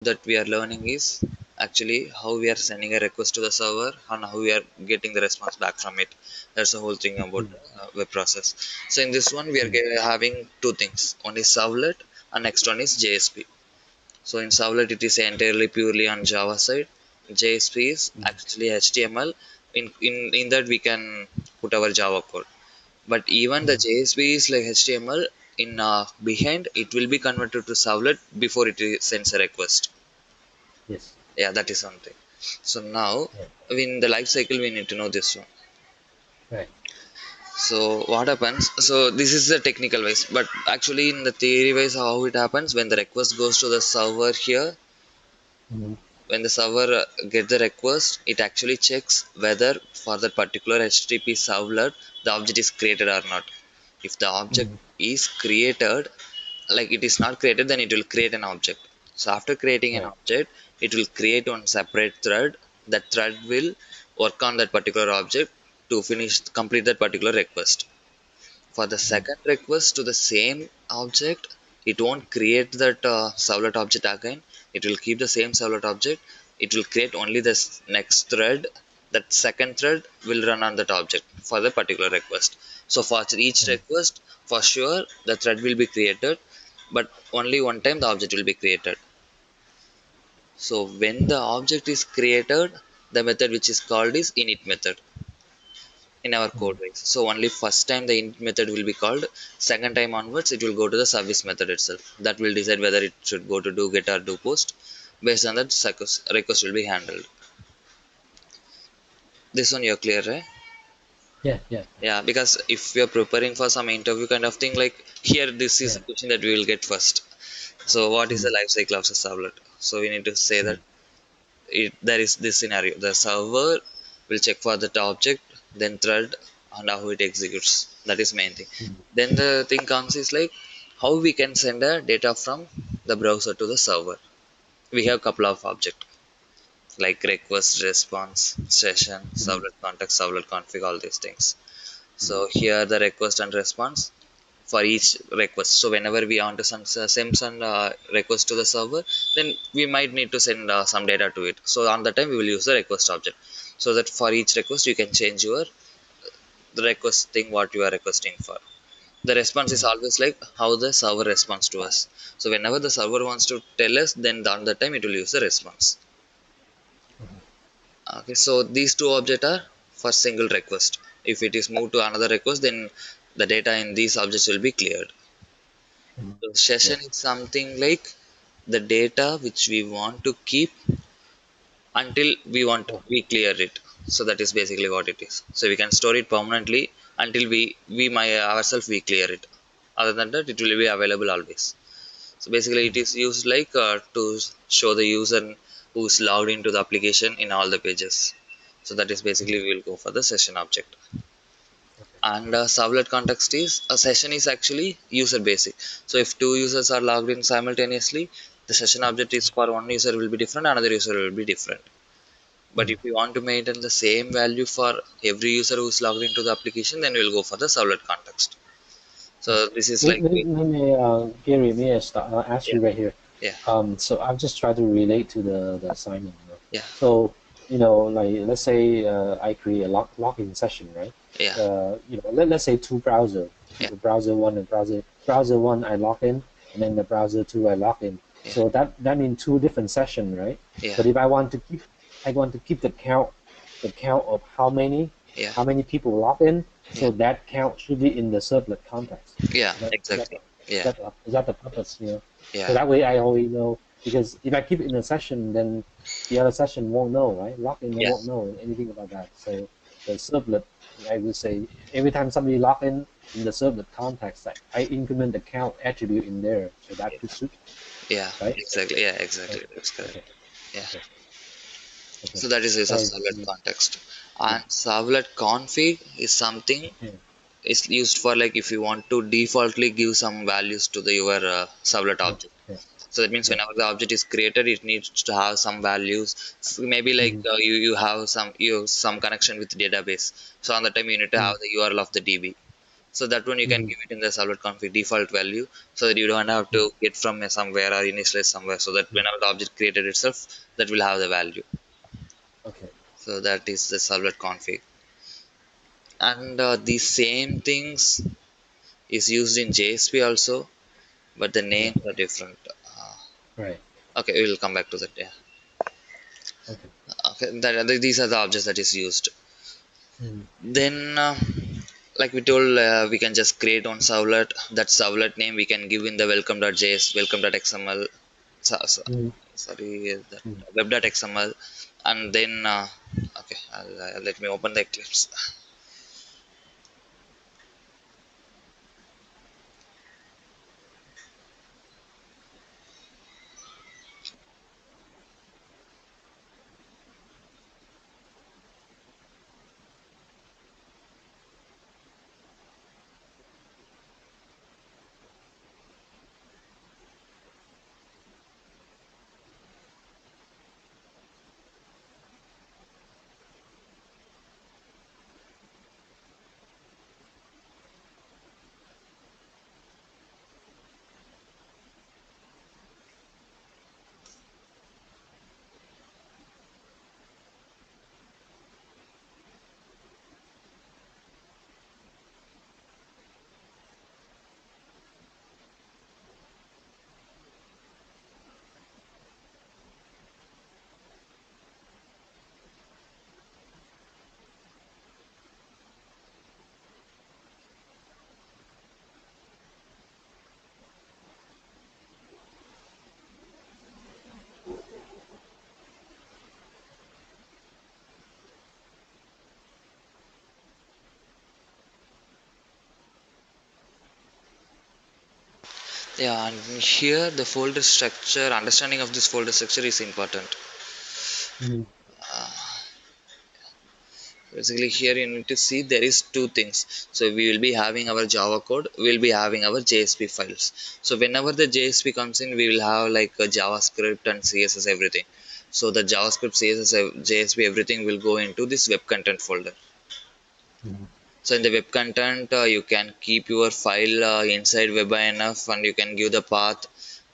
that we are learning is actually how we are sending a request to the server and how we are getting the response back from it. That's the whole thing about Mm, web process. So in this one we are mm, having two things. One is servlet and next one is JSP. So in servlet it is entirely purely on Java side. JSP is mm. actually HTML. In that we can put our Java code. But even the Mm. JSP is like HTML. In behind it will be converted to servlet before it sends a request. Yes. Yeah, that is something. So now Yeah. in the life cycle we need to know this one. Right. So what happens? So this is the technical wise, but actually in the theory wise, how it happens when the request goes to the server here. Mm. When the server get the request, it actually checks whether for that particular HTTP servlet the object is created or not. If the object Mm. is created, like it is not created, then it will create an object. So after creating an Right. object, it will create one separate thread. That thread will work on that particular object to finish complete that particular request. For the Mm. second request to the same object, it won't create that servlet object again. It will keep the same servlet object. It will create only the next thread. That second thread will run on that object for the particular request. So for each Mm. request, for sure the thread will be created, but only one time the object will be created. So when the object is created, the method which is called is init method in our Mm. code base. So only first time the init method will be called. Second time onwards, it will go to the service method itself. That will decide whether it should go to do get or do post. Based on that, request will be handled. This one you're clear, right? Yeah. Yeah. Yeah, because if we are preparing for some interview kind of thing, like here, this is Yeah. the question that we will get first. So what is the Mm. life cycle of a servlet? So we need to say that Mm. there is this scenario. The server will check for that object, then thread, and how it executes. That is main thing. Mm. Then the thing comes is like how we can send a data from the browser to the server. We have couple of object like request, response, session, Mm. servlet context, servlet config, all these things. Mm. So here the request and response for each request. So whenever we want to send some request to the server, then we might need to send some data to it. So on that time we will use the request object. So that for each request you can change your the request thing what you are requesting for. The response is Mm. always like how the server responds to us. So whenever the server wants to tell us, then on that time it will use the response. Okay, so these two objects are for single request. If it is moved to another request, then the data in these objects will be cleared. Mm. So session Yes. is something like the data which we want to keep until Oh. we clear it. So that is basically what it is. So we can store it permanently until we my ourselves we clear it. Other than that, it will be available always. So basically it Mm. is used like to show the user who's logged into the application in all the pages. So that is Mm. basically we will go for the session object. Okay. And servlet context is a session is actually user basic. So if two users are logged in simultaneously, the session object is for one user will be different, another user will be different. But Mm. if we want to maintain the same value for every user who's logged into the application, then we'll go for the servlet context. Okay. So this is Let, like let, let me, Gary, may I ask yeah, you right here? yeah, So I'll just try to relate to the assignment. yeah, So, like let's say I create a login session, right? yeah, Let's say two browser, yeah, browser one and browser one I log in, and then the browser two I log in. yeah, So that means two different session, right? yeah, But if I want to keep the count of yeah, how many people log in, yeah, so that count should be in the servlet context. yeah, Is that is that exactly, yeah, is that the purpose? So yeah, that way I always know, because if I keep it in a session, then the other session won't know, right? Log in, they yeah, won't know anything about that. So the servlet, I would say, every time somebody log in the servlet context, I increment the count attribute in there, so that yeah, should suit, yeah, right? exactly, yeah, exactly, Okay, that's correct. okay, Yeah. okay, okay. So that is a Sorry. servlet context. Yeah, And servlet config is something yeah, is used for like if you want to defaultly give some values to the your servlet yeah, object. yeah, So that means yeah. whenever the object is created, it needs to have some values. So maybe like Mm-hmm, you have some connection with database. So on the time you need to have mm-hmm, the URL of the DB. So that one you can Mm-hmm. give it in the servlet config default value, so that you don't have to get from somewhere or initialize somewhere, so that whenever the object created itself, that will have the value. Okay. So that is the servlet config. And the same things is used in JSP also, but the Yeah. names are different. Right. Okay, we will come back to that. Yeah. Okay. Okay, these are the objects that is used. Mm-hmm. Then, like we told, we can just create on servlet. That servlet name we can give in the welcome.js, welcome.xml. Mm-hmm. Sorry, that Mm-hmm. web.xml, and then okay, let me open the Eclipse. Yeah, and here the folder structure, understanding of this folder structure is important. Mm-hmm. Basically, here you need to see there is two things. So we will be having our Java code, we will be having our JSP files. So whenever the JSP comes in, we will have like a JavaScript and CSS everything. So the JavaScript, CSS, JSP everything will go into this web content folder. Mm-hmm. So in the web content, you can keep your file inside WebINF, and you can give the path,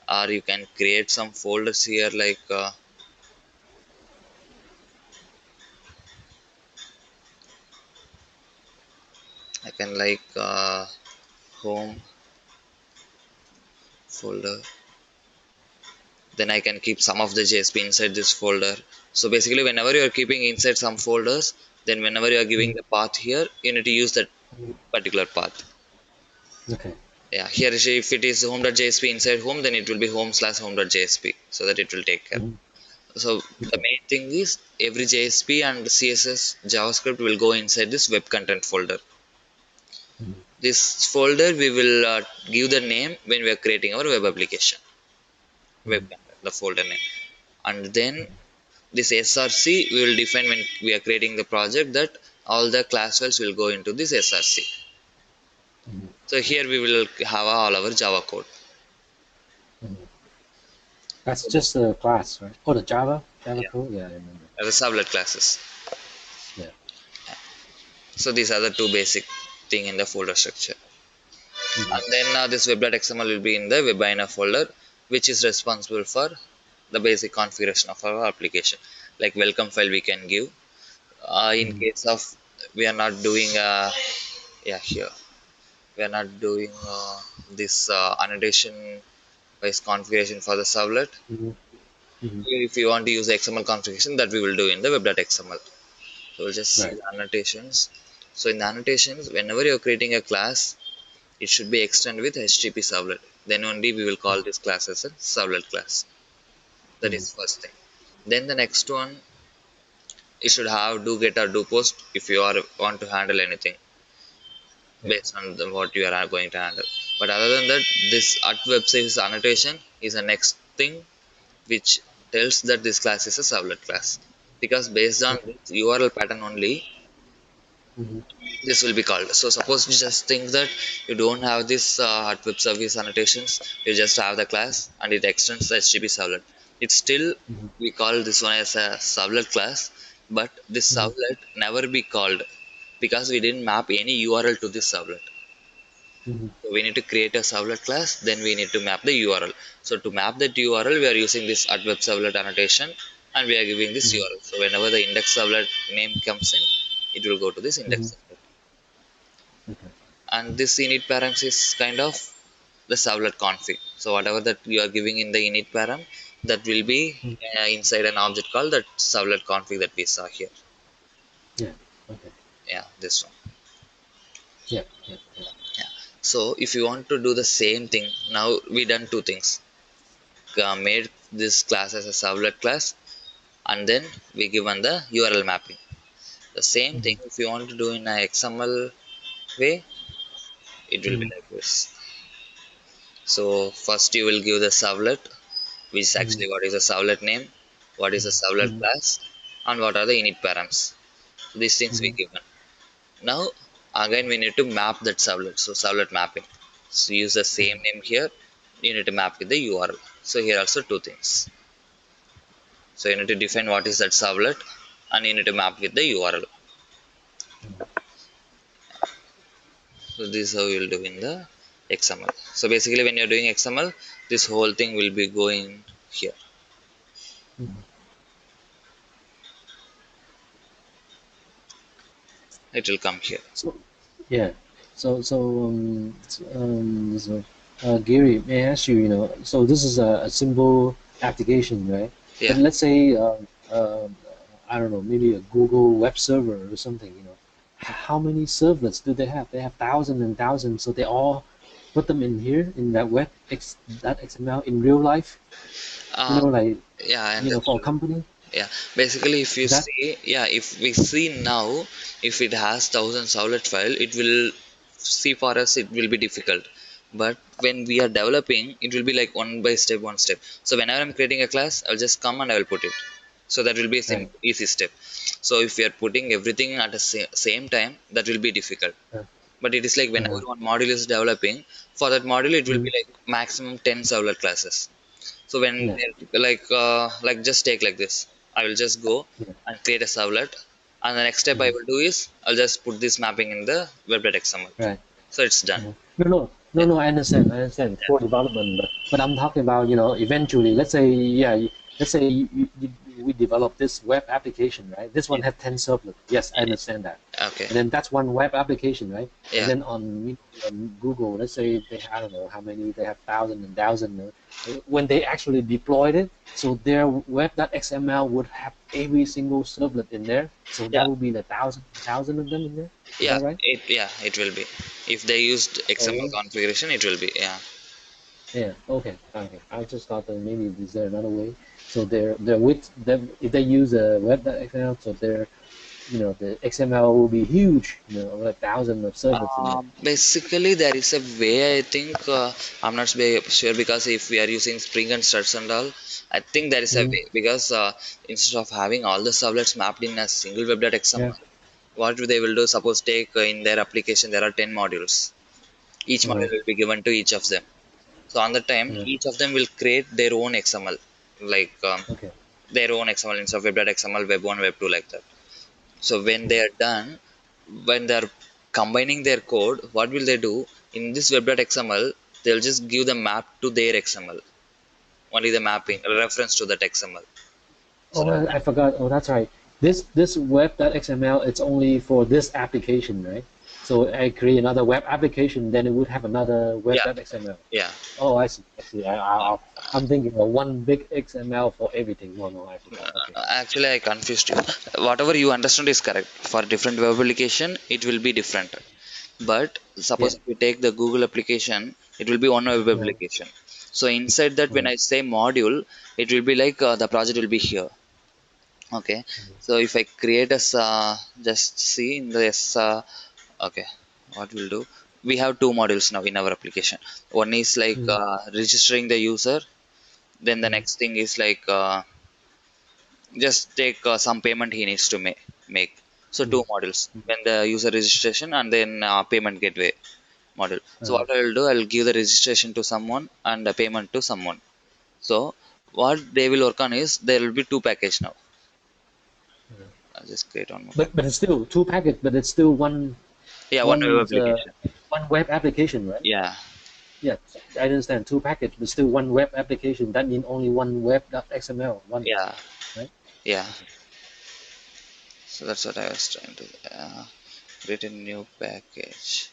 or you can create some folders here like I can like home folder. Then I can keep some of the JSP inside this folder. So basically, whenever you are keeping inside some folders, then whenever you are giving the path here, you need to use that Mm-hmm. particular path. Okay. Yeah, here if it is home.jsp inside home, then it will be home/home.jsp, so that it will take care. Mm-hmm. So the Okay. main thing is every JSP and CSS JavaScript will go inside this web content folder. Mm-hmm. This folder we will give the name when we are creating our web application, web Mm-hmm. content, the folder name, and then this src we will define when we are creating the project, that all the class files will go into this src. Mm-hmm. So here we will have all our Java code. Mm-hmm. That's So that, just a class, right? Oh, the Java yeah, code. Yeah, I remember. the sublet classes. Yeah. So these are the two basic thing in the folder structure. Mm-hmm. And then this web.xml will be in the webina folder, which is responsible for the basic configuration of our application. Like welcome file we can give in Mm-hmm. case of we are not doing yeah, here we are not doing this annotation based configuration for the servlet. Mm-hmm. Mm-hmm. If you want to use the XML configuration, that we will do in the web.xml. So we'll just see Right. the annotations. So in the annotations, whenever you're creating a class, it should be extended with HTTP servlet. Then only we will call this class as a servlet class. That Mm-hmm. is first thing. Then the next one, it should have do get or do post if you are want to handle anything Yeah. based on what you are going to handle. But other than that, this at web service annotation is the next thing which tells that this class is a servlet class, because based on Okay. this URL pattern only Mm-hmm. this will be called. So suppose you just think that you don't have this at web service annotations, you just have the class and it extends the HTTP servlet. It's still Mm-hmm. we call this one as a servlet class, but this Mm-hmm. servlet never be called because we didn't map any URL to this servlet. Mhm. So we need to create a servlet class, then we need to map the URL. So to map that URL, we are using this at web servlet annotation, and we are giving this Mhm. URL. So whenever the index servlet name comes in, it will go to this index Mhm. servlet. Okay. And this init params is kind of the servlet config. So whatever that you are giving in the init param, that will be Mhm. inside an object called that servlet config that we saw here. Yeah. Okay. Yeah, this one. Yeah. Yeah. Yeah. Yeah. So if you want to do the same thing, now we done two things. Made this class as a servlet class, and then we given the URL mapping. The same thing Mhm. if you want to do in a XML way, it will be Mhm. like this. So first you will give the servlet, which is Mhm. actually what is a servlet name, what is a servlet Mhm. class, and what are the init params. So these things we Mhm. given. Now again we need to map that servlet. So servlet mapping. So use the same Mhm. name here. You need to map with the URL. So here also two things. So you need to define what is that servlet, and you need to map with the URL. Mhm. So this is how you will do in the XML. So basically when you're doing XML, this whole thing will be going here. Mhm. It will come here. So yeah. Gary, may I ask you, so this is a simple application, right? But Yeah. let's say, I don't know, maybe a Google web server or something, how many servlets do they have? They have thousands and thousands, so they all put them in here in that that XML in real life, Um, like, yeah, I for a understood. company. Yeah, basically if you Is that see, yeah, if we see now, if it has thousand solid file, it will see for us it will be difficult. But when we are developing, it will be like one step. So whenever I'm creating a class, I'll just come and I will put it. So that will be a right? easy step. So if we are putting everything at the same time, that will be difficult. Uh, But it is like whenever uh, one module is developing, for that module it will be mm, like maximum 10 servlet classes. So when yeah, they're like just take like this, I will just go yeah, and create a servlet, and the next step I mhm, will do is I'll just put this mapping in the web.xml. right. So it's done. Mhm. No, no, no, Yeah, no. I understand. I understand for development, but I'm talking about, eventually. Let's say, yeah, let's say we develop this web application, right? This one yeah, have 10 servlet. Yes, I understand that. yeah. Okay. And then that's one web application, right? And Yeah. then on Google, let's say they I don't know how many they have thousand and thousand. When they actually deployed it, so their web.xml would have every single servlet in there. So Yeah. that would be the thousand of them in there. Is Yeah. that right? It will be. If they used Oh, XML really? configuration, it will be. Yeah. Yeah. Okay. Okay. I just thought that maybe is there another way? So they're with them if they use a web.xml, so the XML will be huge. Like thousands of servers in there. Basically, there is a way. I think I'm not sure because if we are using Spring and Struts and all, I think there is a Mm-hmm. way because instead of having all the servlets mapped in a single Yeah. web.xml, what they will do? Suppose take in their application there are 10 modules. Each Uh-huh. module will be given to each of them. So on the time, Yeah. each of them will create their own XML, like Okay. their own XML instead of web.xml, web 1, web 2, like that. So when they Mm-hmm. are done, when they are combining their code, what will they do? In this web.xml, they'll just give the map to their XML, only the mapping, a reference to that XML. So Oh, I forgot. Oh, that's right. This web.xml, it's only for this application, right? So I create another web application, then it would have another yeah, web.xml. yeah. Oh, I see. I see. I'm thinking of one big XML for everything. No, no, I forgot. Okay. Actually, I confused you. Whatever you understand is correct. For different web application, it will be different. But Yeah. suppose if we take the Google application, it will be one web Uh, application. So inside that, when uh, I say module, it will be like the project will be here. Okay. So if I create a just see in this okay, what we'll do, we have two modules now in our application. One is like mm, registering the user, then the mm, next thing is like just take some payment he needs to make. So two mm, modules, mm, when the user registration and then payment gateway module. So uh, what I will do, I will give the registration to someone and the payment to someone. So what they will work on is there will be two package now. uh. I'll just create one more But package. it's still two packets, but it's still one Yeah, one web one application. one web application, right? Yeah, Yeah, I understand. Two package, but still one web application. That means only one web.xml, one, yeah, right? yeah. Okay. So that's what I was trying to create a new package.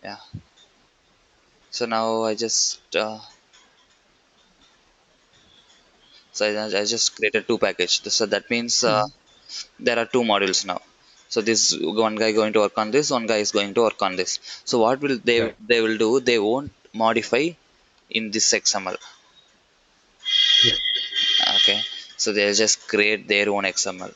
Yeah. So now I just created two package. So that means Mhm. there are two modules now. So this one guy going to work on this, one guy is going to work on this. So what will Right. they will do? They won't modify in this XML. Yeah. Okay. So they'll just create their own XML.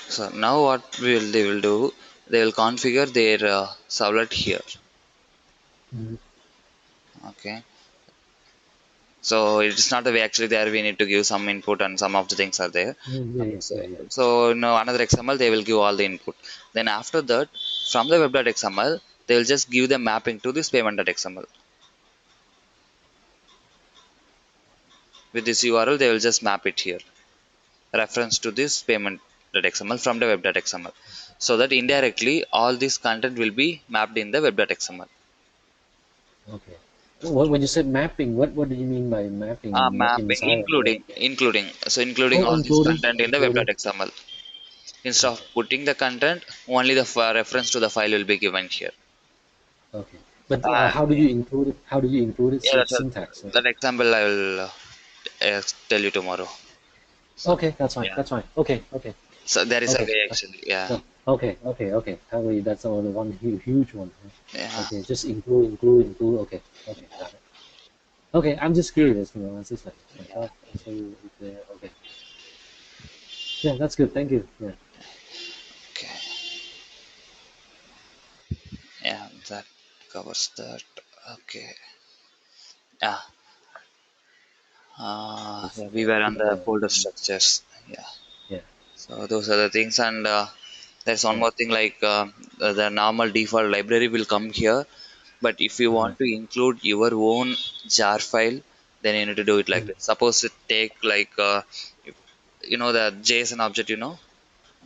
So now what will they will do? They will configure their servlet here. Mhm. Okay. So it's not the way actually there we need to give some input and some of the things are there. Mhm. Yeah, Okay, yeah, so, yeah, yeah. so no another XML they will give all the input. Then after that from the web.xml they will just give the mapping to this payment.xml. With this URL they will just map it here. Reference to this payment.xml from the web.xml. So that indirectly all this content will be mapped in the web.xml. Okay. When you said mapping, what do you mean by mapping Mapping inside of the? including Oh, all this including, content in the including. web.xml. Instead of Okay. putting the content, only the reference to the file will be given here. Okay. But And how do you include it? How do you include it? yeah, Syntax. Okay. that example I will tell you tomorrow. So Okay, that's fine. yeah, That's fine. Okay. Okay. so there is a Okay. way actually. Yeah, No. Okay. Okay. Okay. Probably that's only one huge one. Huh? yeah, Okay. Just include. Okay. Okay. Got it. Okay. I'm just curious. It's just like that. So there. Okay. Yeah, that's good. Thank you. Yeah. okay, yeah, that covers that. Okay, yeah, Just yeah, we were on put the the. folder structures. Yeah, Yeah. so those are the things, and there's one Yeah. more thing like the normal default library will come here, but if you Uh-huh. want to include your own jar file, then you need to do it like Mm. this. Suppose it take like you know the JSON object, you know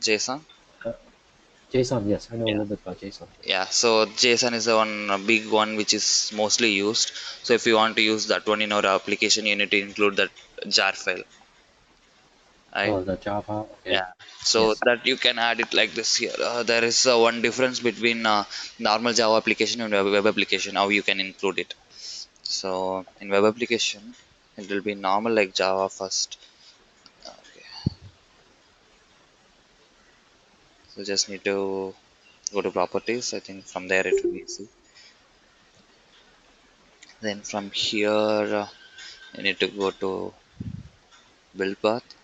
JSON. Uh, JSON. Yes, I know a Yeah, little bit about JSON. yeah. So JSON is the one big one which is mostly used. So if you want to use that one in our application, you need to include that jar file, right? Oh, the Java. Okay. Yeah. So Yes. that you can add it like this here. There is one difference between normal Java application and web application. How you can include it. So in web application, it will be normal like Java first. Okay. So just need to go to properties. I think from there it will be easy. Then from here, you need to go to build path.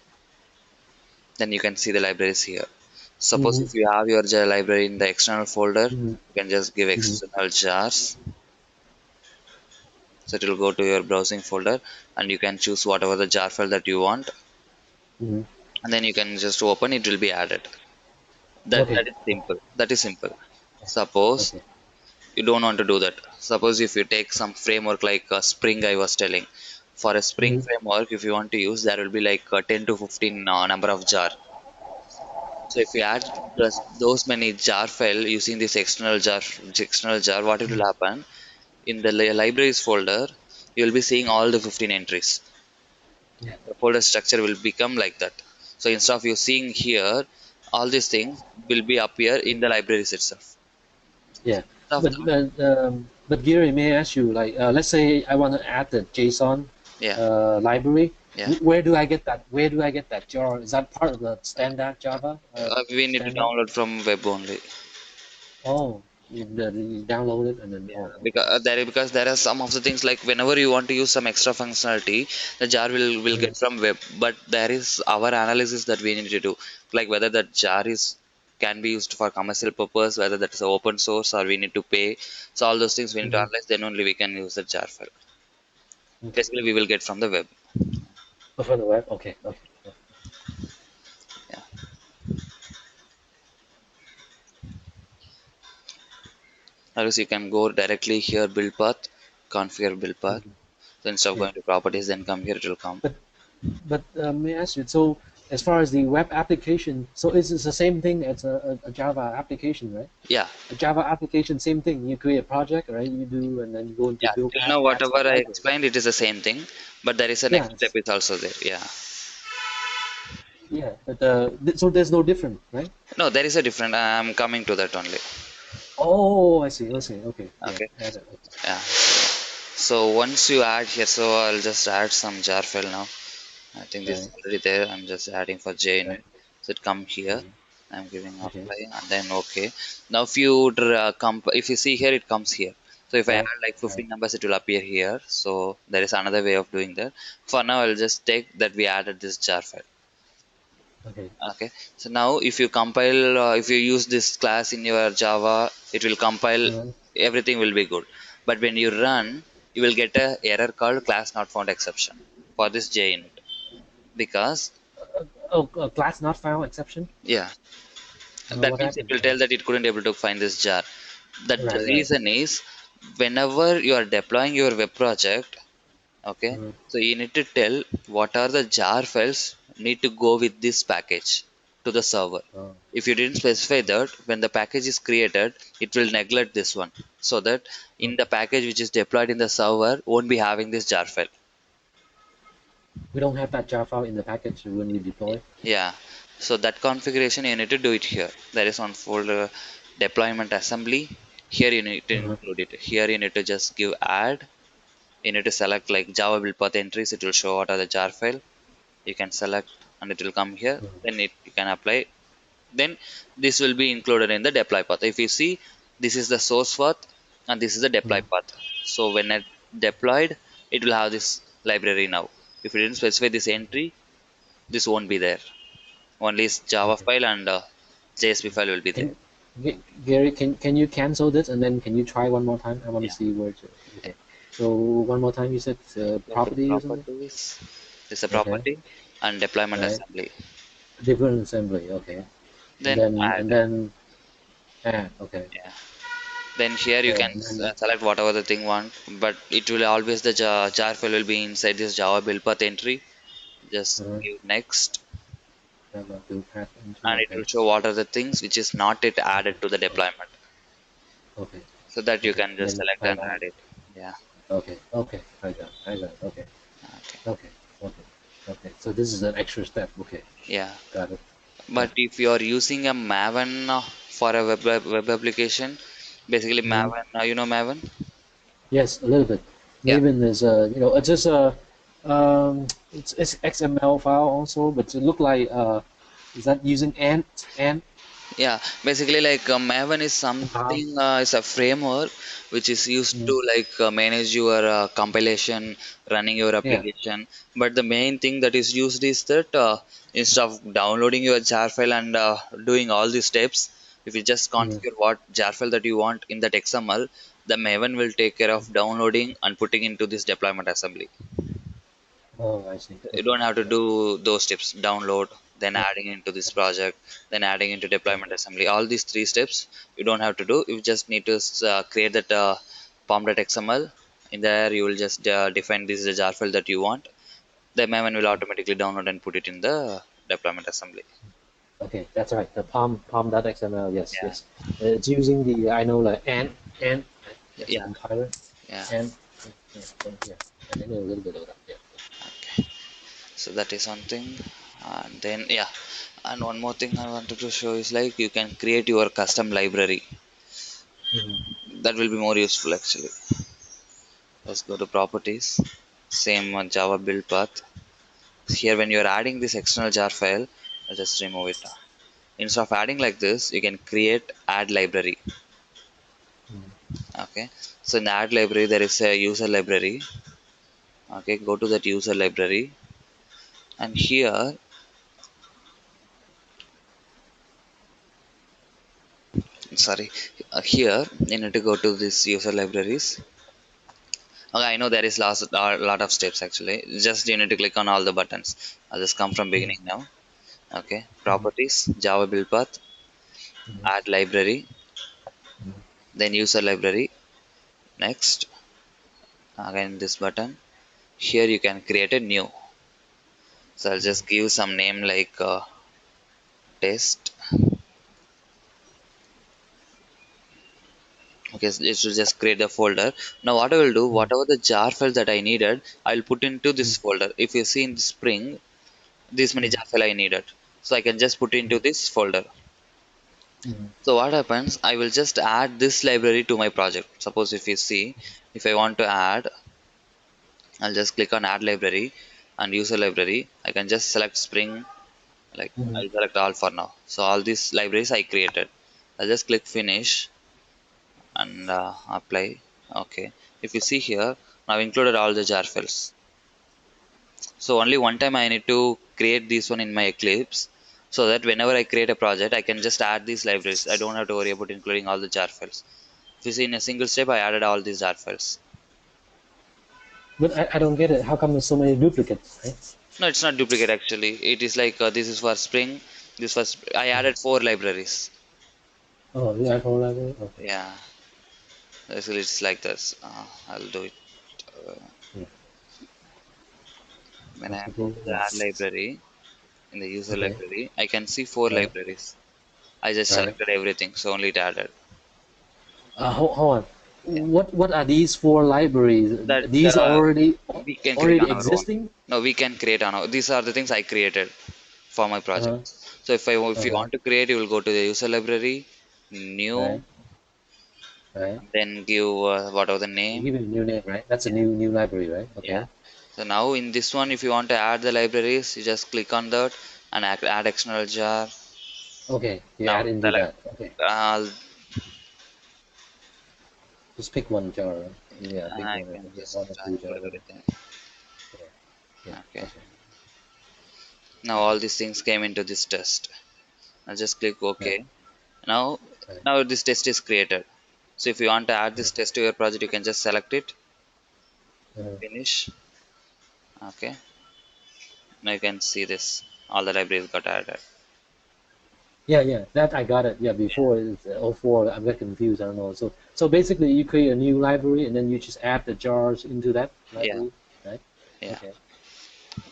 Then you can see the libraries here. Suppose Mm-hmm. if you have your jar library in the external folder, Mm-hmm. you can just give Mm-hmm. external jars. So it will go to your browsing folder and you can choose whatever the jar file that you want. Mm-hmm. And then you can just open it will be added. Okay. That is simple. That is simple. Suppose Okay. you don't want to do that. Suppose if you take some framework like Spring, I was telling, for a Spring Mm-hmm. framework, if you want to use, there will be like 10 to 15 number of jar. So if you add those many jar file using this external jar, what it will happen in the libraries folder, you will be seeing all the 15 entries. Yeah. The folder structure will become like that. So instead of you seeing here, all these things will be appear in the libraries itself. Yeah. Instead of that, But Gary, may I ask you, like, let's say I want to add the JSON yeah, library. yeah. Where do I get that? Where do I get that jar? Is that part of the standard Java We need to standard? download from web only. Oh, you download it and then Yeah, oh, okay. because there are some of the things like whenever you want to use some extra functionality, the jar will Mm-hmm. get from web. But there is our analysis that we need to do, like whether that jar is can be used for commercial purpose, whether that is open source or we need to pay. So all those things we need to Mm-hmm. analyze. Then only we can use the jar file. Okay. Basically, we will get from the web. Oh, from the web. Okay. Okay. Yeah. Yeah. Or else you can go directly here, build path, configure build path. Mhm. So instead of Yeah. going to properties, then come here, it will come. But may I ask you? So as far as the web application, so it's the same thing as a Java application, right? Yeah, A Java application, same thing. You create a project, right? You do, and then you go into yeah. build Till app, now, add whatever some I library. explained, it is the same thing, but there is a Yeah, next step is also there. Yeah. yeah. But so there's no different, right? No, there is a different. I'm coming to that only. Oh, I see. I see. Okay. Yeah. Okay. Add it. Okay. Yeah. So once you add here, so I'll just add some jar file now. I think this is Right. already there. I'm just adding for J in Right. it. So it come here. Mhm. I'm giving Okay. apply and then okay. Now if you if you see here, it comes here. So if I Right. add like Right. 15 numbers, it will appear here. So there is another way of doing that. For now, I'll just take that we added this jar file. Okay. Okay. So now if you compile, if you use this class in your Java, it will compile. Uh, Everything will be good. But when you run, you will get a error called class not found exception for this J in it because oh, class not found exception. yeah, that What means it happened? will tell that it couldn't able to find this jar. That the Right. Right. reason is whenever you are deploying your web project, okay, Uh, so you need to tell what are the jar files need to go with this package to the server. uh, If you didn't specify that, when the package is created, it will neglect this one. So that in the okay. package which is deployed in the server won't be having this jar file. We don't have that jar file in the package when we deploy. Yeah. So that configuration you need to do it here. There is one folder deployment assembly. Here you need to Uh-huh. include it. Here you need to just give add. You need to select like Java build path entries. It will show what are the jar file. You can select and it will come here. Then you can apply. Then this will be included in the deploy path. If you see, this is the source path and this is the deploy Uh, path. So when it deployed, it will have this library now. If you didn't specify this entry, this won't be there. Only Java okay. file and JSP file will be there. Can Gary, can you cancel this and then can you try one more time? I want to Yeah. see where it's okay. So one more time, you said Go to property or something. properties. This is a Okay. property and deployment Right. assembly. Different assembly. Okay. Then add. And then add. Okay. Yeah. Then here you can And then select whatever the thing want, but it will always the jar file will be inside this Java build path entry. Just give next, Java build path entry. and it Okay. will show what are the things which is not yet added to the deployment. Okay. So that you Okay. can just Then select try and that. add it. Yeah. Okay. Okay. I got. I got. Okay. Okay. Okay. Okay. Okay. So this is an extra step. Okay. Yeah. Got it. Yeah. But if you are using a Maven for a web application, basically Mhm. Maven, you know Maven? Yes, a little bit. Yeah. Maven is it's just it's XML file also, but it look like is that using ant Yeah, basically like Maven is PAM? something is a framework which is used to Mm. like manage your compilation, running your Yeah. application. But the main thing that is used is that instead of downloading your jar file and doing all these steps, if you just Mm. configure what jar file that you want in that XML, the Maven will take care of downloading and putting into this deployment assembly. Oh, I see. You Okay. don't have to Yeah. do those steps: download, then Yeah. adding into this project, then adding into deployment Okay. assembly. All these three steps you don't have to do. You just need to create that pom.xml. In there you will just define this is the jar file that you want. The Maven will Mm. automatically download and put it in the deployment assembly. Okay, that's right. The pom.xml. Yes, Yeah, yes. It's using the I know like ant. That's a yeah, compiler. yeah. And yeah, so, yeah. I know a little bit of that. Yeah. Okay, so that is one thing. And then yeah, and one more thing I wanted to show is like you can create your custom library. Mhm. That will be more useful actually. Let's go to properties. Same Java build path. Here, when you are adding this external jar file, I'll just remove it. Instead of adding like this, you can create add library. Mhm. Okay. So in the add library, there is a user library. Okay. Go to that user library, and here sorry, here you need to go to this user libraries. Okay, I know there is lot of steps actually. Just you need to click on all the buttons. I'll just come from Mhm, beginning now. Okay, mhm, properties, Java build path, mhm, add library, mhm, then user library. Next, again this button. Here you can create a new. So I'll just give some name like test. Okay, so it will just create the folder. Now what I will do, mhm, whatever the jar files that I needed, I'll put into mhm, this folder. If you see in the Spring, this many mhm, jar file I needed. So I can just put into this folder. mhm, So what happens, I will just add this library to my project. Suppose if you see, if I want to add, I'll just click on add library and user library. I can just select Spring, like mhm. I'll select all for now. So all these libraries I created. I'll just click finish and apply. Okay. If you see here, I've included all the jar files. So only one time I need to create this one in my Eclipse so that whenever I create a project, I can just add these libraries. I don't have to worry about including all the jar files. If you see in a single step, I added all these jar files. But I don't get it. How come there's so many duplicates, right? No, it's not duplicate actually. It is like this is for Spring. I Mhm. added four libraries. Oh, the iPhone library? Okay. Yeah, basically it's like this. I'll do it. Uh, Yeah. when I go Property? to the Yeah. add library in the user Okay. library, I can see four Right. libraries. I just Right. selected everything, so only it added. Hold on. Yeah, What are these four libraries? that These there are we can create already on our own. existing? No, we can create on our. These are the things I created for my project. Uh-huh. So if you Okay. want to create, you will go to the user library, new, Right. Right. then give whatever the You name. give it a new name, right? That's a Yeah, new library, right? yeah. Okay. So now in this one, if you want to add the libraries, you just click on that and add external jar. Okay. You Now add into select that. Okay. uh, Just pick one jar, right? Yeah, pick I one or can yeah, just one or two jar, include whatever. everything. Yeah. Yeah. Okay. Okay. Now Okay. all these things came into this test. I'll just click Right. OK. Now, Right. now this test is created. So if you want to add Yeah. this test to your project, you can just select it, Uh, finish. Okay. Now you can see this. All the libraries got added. yeah, yeah, that I got it. Yeah, before it's oh 04, I'm get confused. I don't know. So basically, you create a new library and then you just add the jars into that Yeah, library, right? yeah. Okay.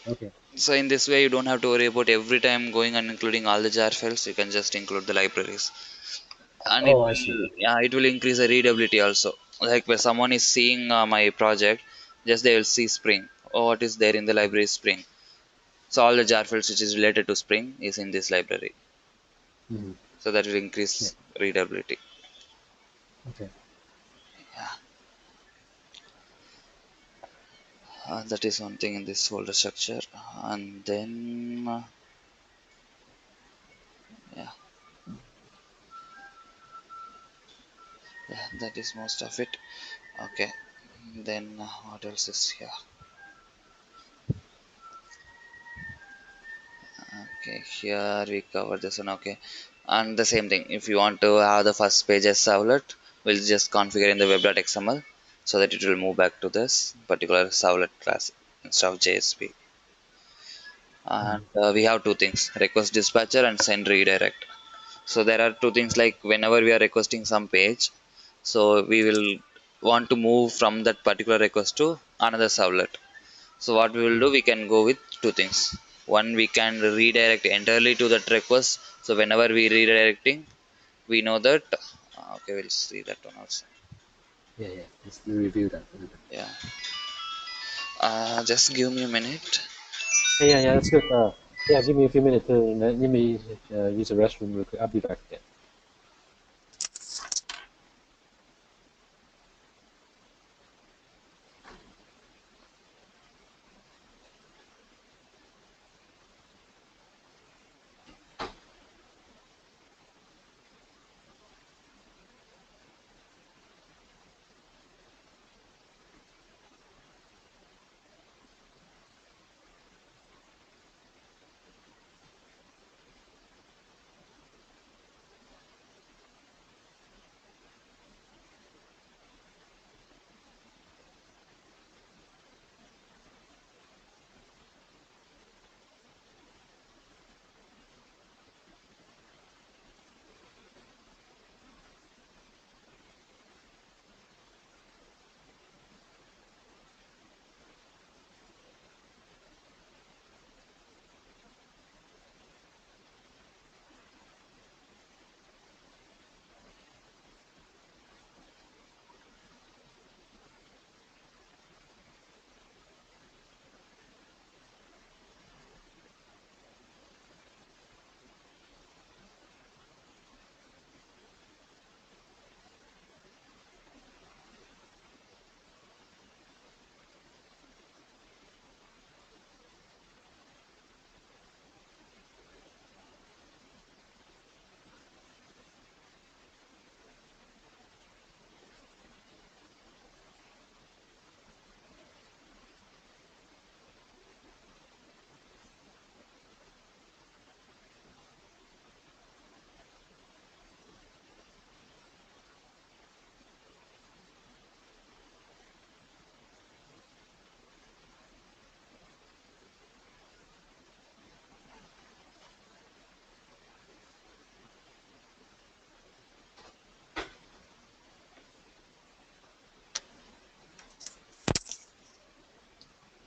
Okay. So in this way, you don't have to worry about every time going and including all the jar files. You can just include the libraries, and Oh, I see. Okay. yeah, it will increase the readability also. Like when someone is seeing my project, just they will see Spring. Oh, what is there in the library is Spring. So all the jar files which is related to Spring is in this library. Hmm. So that will Yeah. increase readability. Okay. Yeah, that is one thing in this folder structure. And then yeah, yeah, that is most of it. Okay, then what else is here? Okay, here we cover this one. Okay, and the same thing. If you want to have the first page as servlet, we'll just configure in the web.xml so that it will move back to this particular servlet class instead of JSP. And Hmm. we have two things: request dispatcher and send redirect. So there are two things like whenever we are requesting some page, so we will want to move from that particular request to another servlet. So what we will do, Hmm. we can go with two things. One, we can redirect entirely to that request. So whenever we redirecting, we know that. Okay, we'll see that one also. Yeah, yeah. Let's review that a little bit. Yeah. Just give me a minute. Hey, yeah, yeah, that's good. Yeah, give me a few minutes to let me use the restroom real quick. I'll be back again.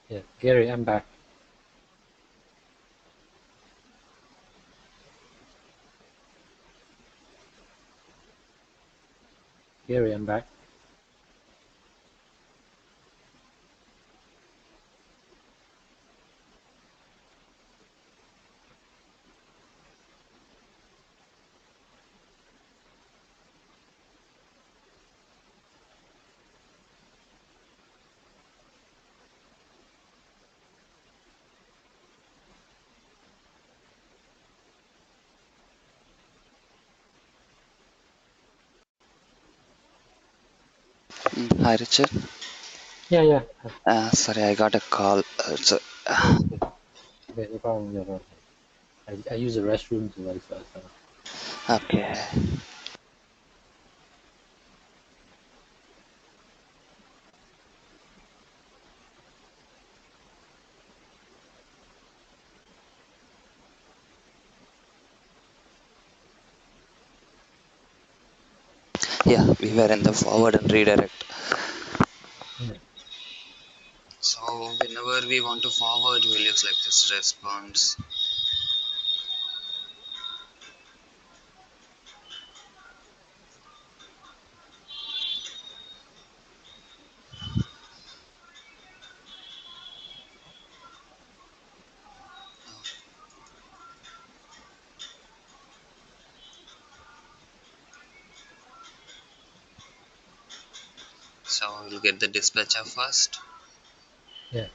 Yeah, Gary, I'm back. Gary, I'm back. Hi Richard. Yeah, yeah. Sorry, I got a call. Okay, okay, no problem, no problem. I use the restroom to like so. Okay. Yeah, we were in the forward and redirect. Yeah, So whenever we want to forward, we'll use like this response. So we'll get the dispatcher first. yeah,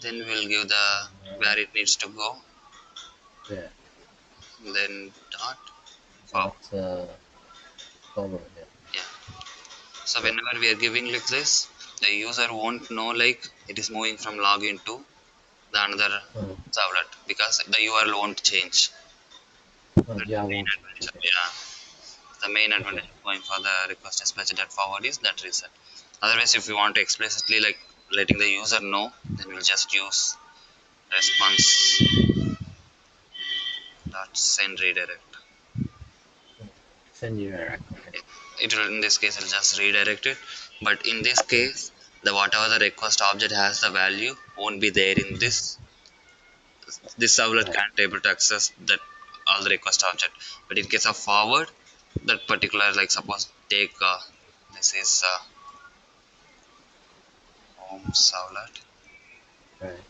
Then we'll give the where it needs to go. yeah. Then dot forward. That's forward. Yeah, Yeah. So yeah. whenever we are giving like this, the user won't know like it is moving from login to the another Uh, servlet because the URL won't change. That's yeah, the I main won't change. advantage. Okay, Yeah. The main okay. advantage of going for the request dispatcher that forward is that reason. Otherwise, if we want to explicitly like letting the user know, then we'll just use response dot send redirect. Send you direct. Okay. It will in this case it'll just redirect it. But in this Yeah, case, the whatever the request object has the value won't be there in this servlet right, can't able to access that all the request object. But in case of forward, that particular like suppose take this is home servlet. right.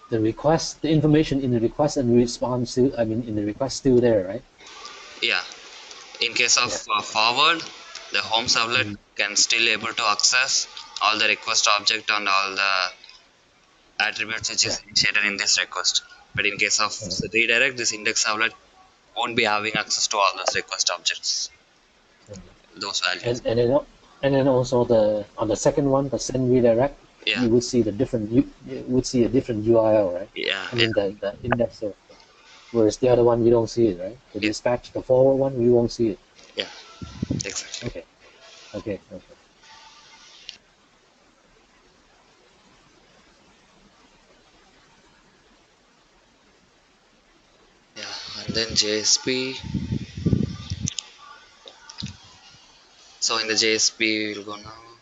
The request, the information in the request and response still, I mean, in the request still there, right? Yeah, in case of Yeah. forward, the home servlet Mm, can still able to access all the request object and all the attributes which yeah. is initiated in this request. But in case of Uh, redirect, this index servlet won't be having access to all those request objects, uh, those values. and then also the on the second one, the send redirect, Yeah, you would see the different you would see a different URL, right? yeah, I yeah, mean the index of, whereas the other one you don't see it, right? The yeah, dispatch, the forward one, you won't see it. yeah, exactly. Okay, okay, okay. Yeah, and then JSP. So in the JSP, we'll go now.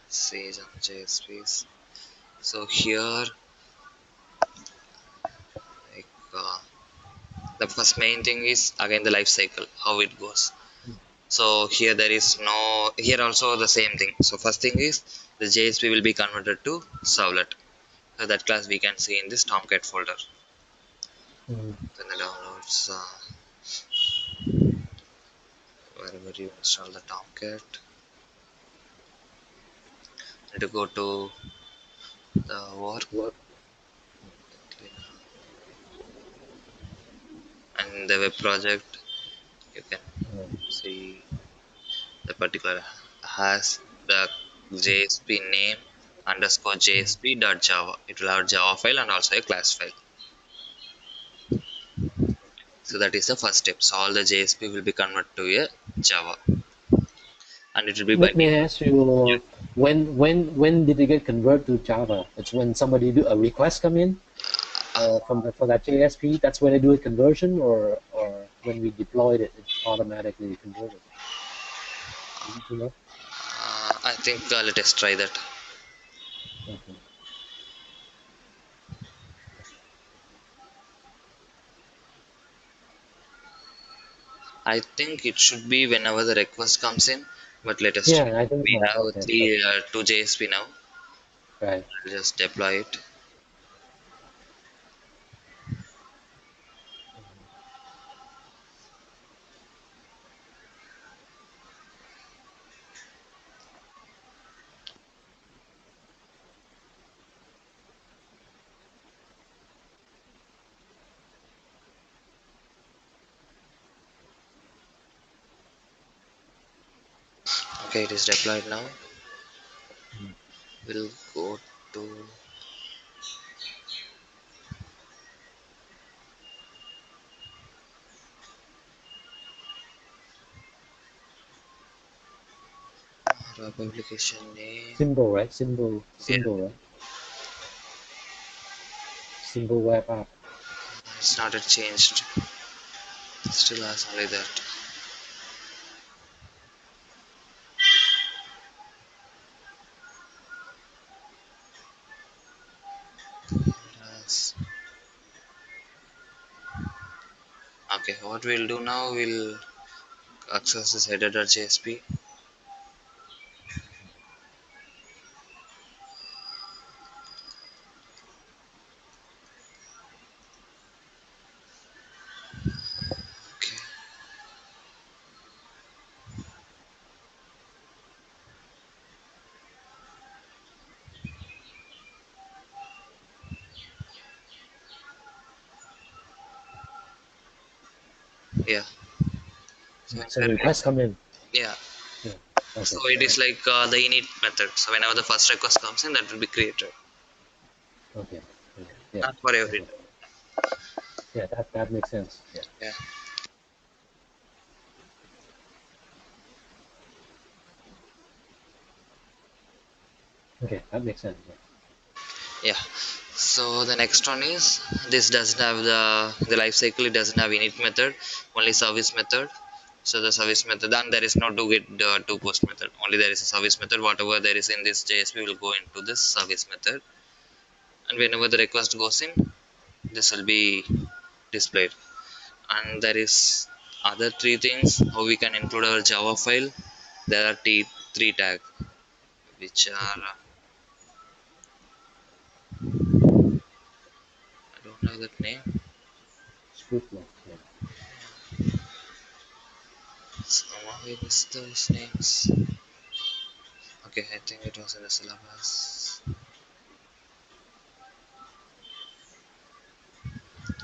Sage on JSPs. So here, like the first main thing is again the life cycle, how it goes. So here there is no, here also the same thing. So first thing is the JSP will be converted to servlet. So that class we can see in this Tomcat folder. Mm, Then the downloads, wherever you install the Tomcat, need to go to the work work. and the web project. You can Uh, see the particular has the JSP name underscore mm, JSP dot Java. It will have Java file and also a class file. So that is the first step. So all the JSP will be converted to a Java, and it will be by Let me ask you, when did it get converted to Java? It's when somebody do a request come in from for that JSP. That's when they do a conversion, or when we deployed it, it's automatically converted. You know? I think let us try that. Okay. I think it should be whenever the request comes in, but let us check. Yeah, I think We so. have Okay, so three two JSP now. right. I'll just deploy it. Okay, it is deployed now. Mm. We'll go to our publication name. Symbol, right? Yeah, Symbol, right? Symbol web app. it's not yet changed. Still has only that. Has- Okay, what we'll do now, we'll access this header.jsp. Okay, yeah. So, So the request come in. yeah. Yeah. So Okay. it is Right. like the init method. So whenever the first request comes in, that will be created. Okay. Yeah. Yeah. Not for every Okay. time. Yeah. That makes sense. Yeah. Yeah. Okay. That makes sense. Yeah. Yeah. So the next one is this doesn't have the life cycle. It doesn't have init method, only service method. So the service method, and there is no to get to post method. Only there is a service method. Whatever there is in this JSP will go into this service method, and whenever the request goes in, this will be displayed. And there is other three things how we can include our Java file. There are three tag which are Okay. I don't know that name. Script log. Yeah. Somehow I missed those names. Okay, I think it was in the syllabus.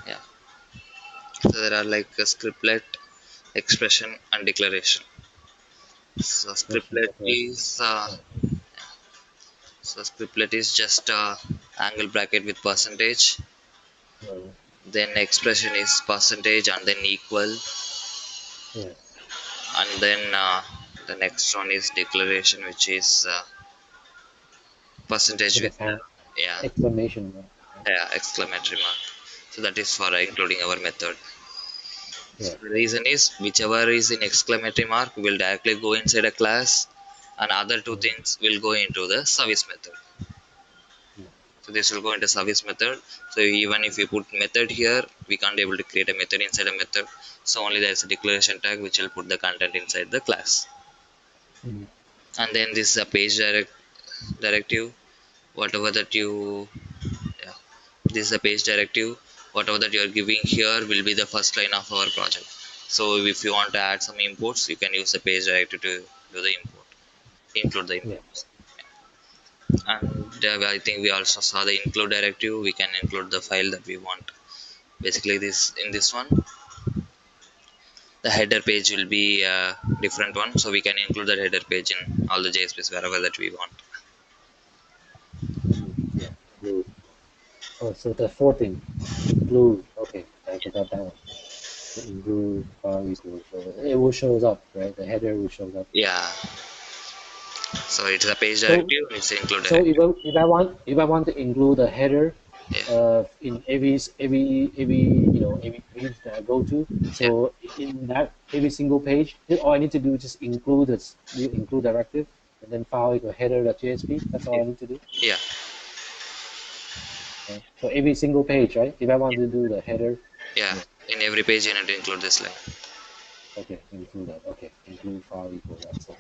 Yeah. So there are like a scriptlet, expression, and declaration. So Expression scriptlet declaration. is Right. just angle bracket with percentage. Right. Then expression is percentage and then equal, Yeah. and then the next one is declaration, which is percentage With with a yeah exclamation mark. Right? yeah exclamatory mark. So that is for including our method. Yeah. So the reason is whichever is in exclamatory mark will directly go inside a class, and other two Mm. things will go into the service method. Mm. So this will go into service method. So even if you put method here, we can't able to create a method inside a method. So only there is a declaration tag which will put the content inside the class. Mm. And then this is a directive. Whatever that you yeah, this is a page directive. Whatever that you are giving here will be the first line of our project. So if you want to add some imports, you can use the page directive to do the import, include the Yeah. imports. And I think we also saw the include directive. We can include the file that we want. Basically, this in this one, the header page will be a different one, so we can include that header page in all the JSPs wherever that we want. Mm. Yeah. Include. Oh, so the fourth thing, include. Okay, I forgot that one. So include file equals. So it will shows up, right? The header will show up. Yeah, so it's a page So directive. It's include so directive. if I want to include a header Yeah, in every page that I go to, yeah, so in that every single page, all I need to do is just include this include directive and then file equal header.jsp. That's all yeah, I need to do. yeah, Right? So every single page, right? If I want to do the header, yeah. yeah, In every page, you need to include this line. Okay, include that. Okay, include file equal that. So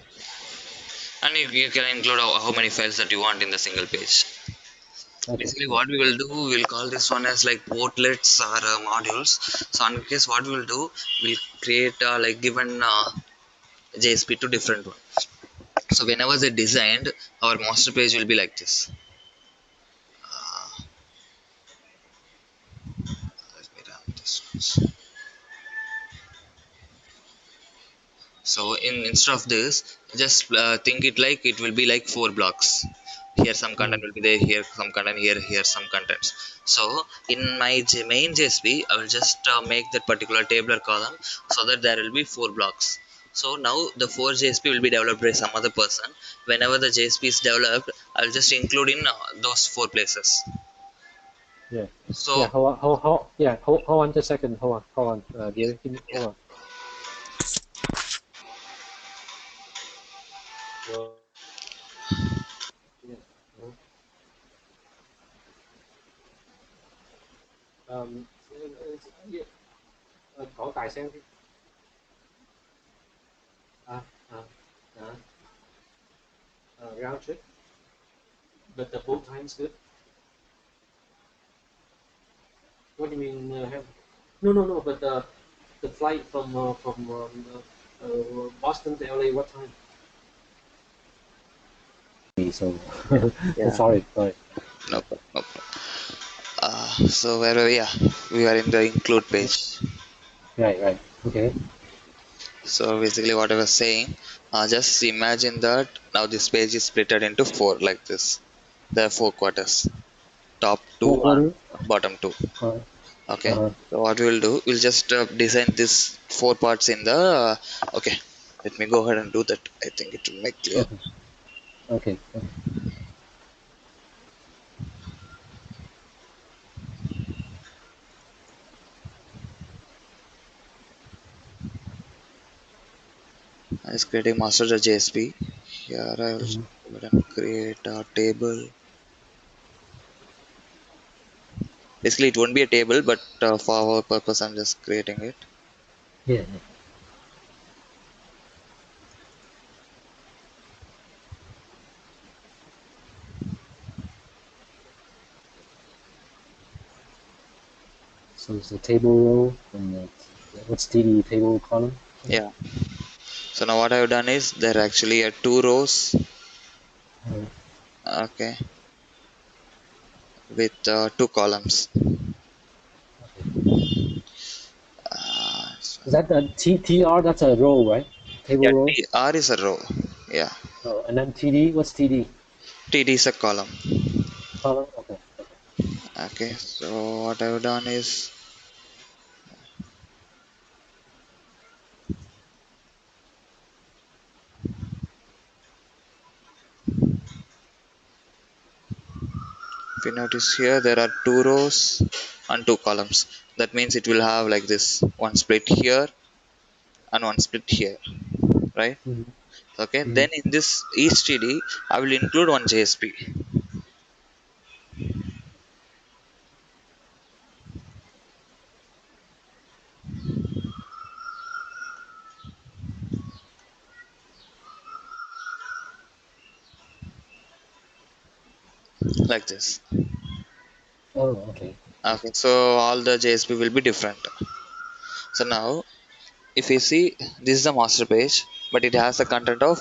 And you can include how many files that you want in the single page. okay, Basically, yeah, what we will do, we'll call this one as like portlets or modules. So in case what we'll do, we'll create like given JSP to different one. So whenever they designed, our master page will be like this. Uh, Let me run this one. So instead of this, just think it like it will be like four blocks. Here some content mm, will be there. Here some content. Here some contents. So in my main JSP, I will just make that particular tabular column so that there will be four blocks. So now the four JSP will be developed by some other person. Whenever the JSP is developed, I'll just include in those four places. yeah, yeah. So Yeah, hold on just a second. Hold on. Dear, give me, yeah, hold on. Well, yeah. uh, yeah, có tài xem đi. À, à, round trip, but the boat time's good. What do you mean? No, no, no. But the flight from Boston to LA, what time? So, yeah, sorry, sorry. no problem, no problem. So where were we? Yeah, we are in the include page. Right, right. Okay. So basically, what I was saying, just imagine that now this page is split into four like this. There are four quarters, top Four two quarter. and bottom two. Uh, Okay. uh, So what we'll do, we'll just design this four parts in the. Okay, let me go ahead and do that. I think it will make clear. okay, okay, okay. I was creating master.jsp. Here I will Mhm. go ahead and create a table. Basically, it won't be a table, but for our purpose, I'm just creating it. Yeah, yeah. So it's the table row and what's TD table column? Okay. Yeah. So now what I've done is there are actually two rows. Uh, Okay, with two columns. okay. So, Is that the TR? That's a row, right? Table yeah, row. TR is a row. Yeah, Oh, and then TD. What's TD? TD is a column. Column. Okay, okay, Okay, okay. so what I've done is if you notice here there are two rows and two columns. That means it will have like this one split here and one split here, right? Mm-hmm. Okay, Mm-hmm. then in this each TD I will include one JSP like this. Oh, okay. Okay, so all the JSP will be different. So now if you see, this is the master page, but it has a content of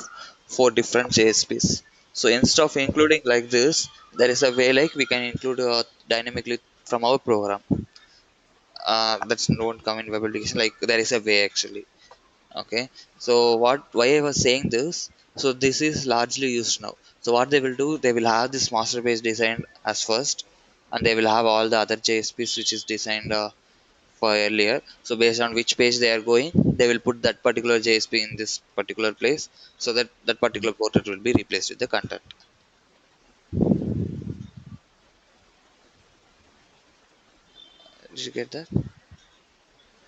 four different JSPs. So instead of Okay. including like this, there is a way like we can include dynamically from our program. That's don't come in web application. Like there is a way actually. Okay. So why I was saying this? So this is largely used now. So what they will do, they will have this master page designed as first, and they will have all the other JSPs which is designed for earlier. So based on which page they are going, they will put that particular JSP in this particular place, so that that Mm. particular portrait will be replaced with the content. Did you get that?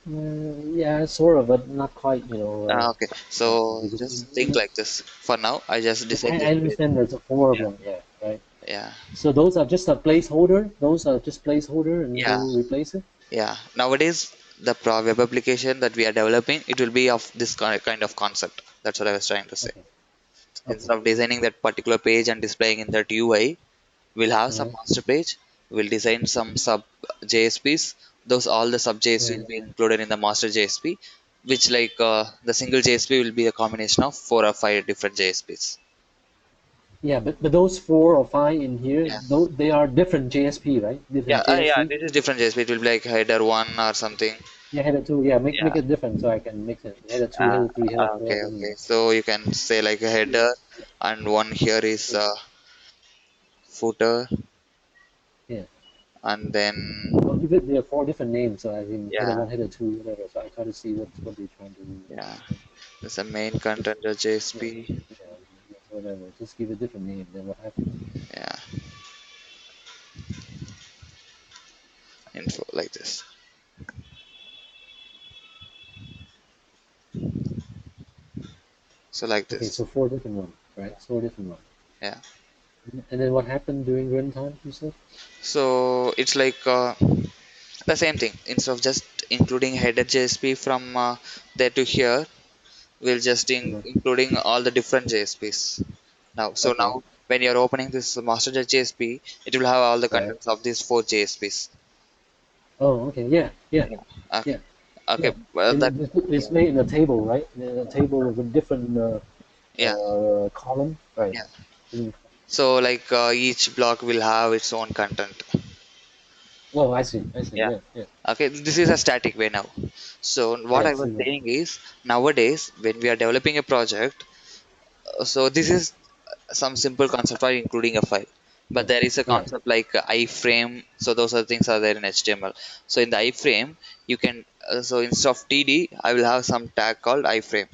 Yeah, sort of, but not quite. Okay. So Because just think like this. For now, I just designed I this page. understand there's a four of Yeah. them. Yeah, right. Yeah. So those are just a placeholder. Those are just placeholder, and they Yeah. will replace it. Yeah. Nowadays, the web application that we are developing, it will be of this kind of concept. That's what I was trying to say. Okay. Okay. Instead of designing that particular page and displaying in that UI, we'll have some Uh-huh. master page. We'll design some sub JSPs. Those all the sub JSP Uh, will be included in the master JSP, which like the single JSP will be a combination of 4 or 5 different JSPs. yeah, but those 4 or 5 in here, Yeah. those they are different JSP, right? Yeah, Different yeah. JSP. This is different JSP. It will be like header one or something. Yeah, header two. Yeah, make Yeah. it different so I can mix it. Header two, Uh, header three, header four. okay, Mm. okay. So you can say like a header, and one here is Yeah. footer, Yeah. and then Well, give it there are 4 different names, so I think header yeah, one, header two, whatever. So I try to see what they're trying to do. yeah. Right? There's a main Just content yeah, JSP. yeah, whatever. Just give it different name. Then what happens? Yeah, info like this. So like Okay, this. so 4 different ones, right? 4 different ones. Yeah. And then what happened during runtime? You said. So it's like the same thing. Instead of just including header JSP from there to here, we'll just Uh-huh. including all the different JSPs. Now, so Okay. now when you're opening this master JSP, it will have all the Right. contents of these 4 JSPs. Oh, okay. Yeah. Yeah. Yeah. Okay. Yeah. Okay. Yeah. Well, that. And it's made in a table, right? In a table with different Yeah. column, right? Yeah. Mm. So like each block will have its own content. Oh, I see. I see. Yeah. Yeah. Yeah. Okay. This is a static way now. So what Yeah. I was See that. saying is nowadays when we are developing a project, so this is some simple concept for including a file. But Right. there is a Right. concept like iframe. So those are things are there in HTML. So in the iframe, you can so instead of TD, I will have some tag called iframe.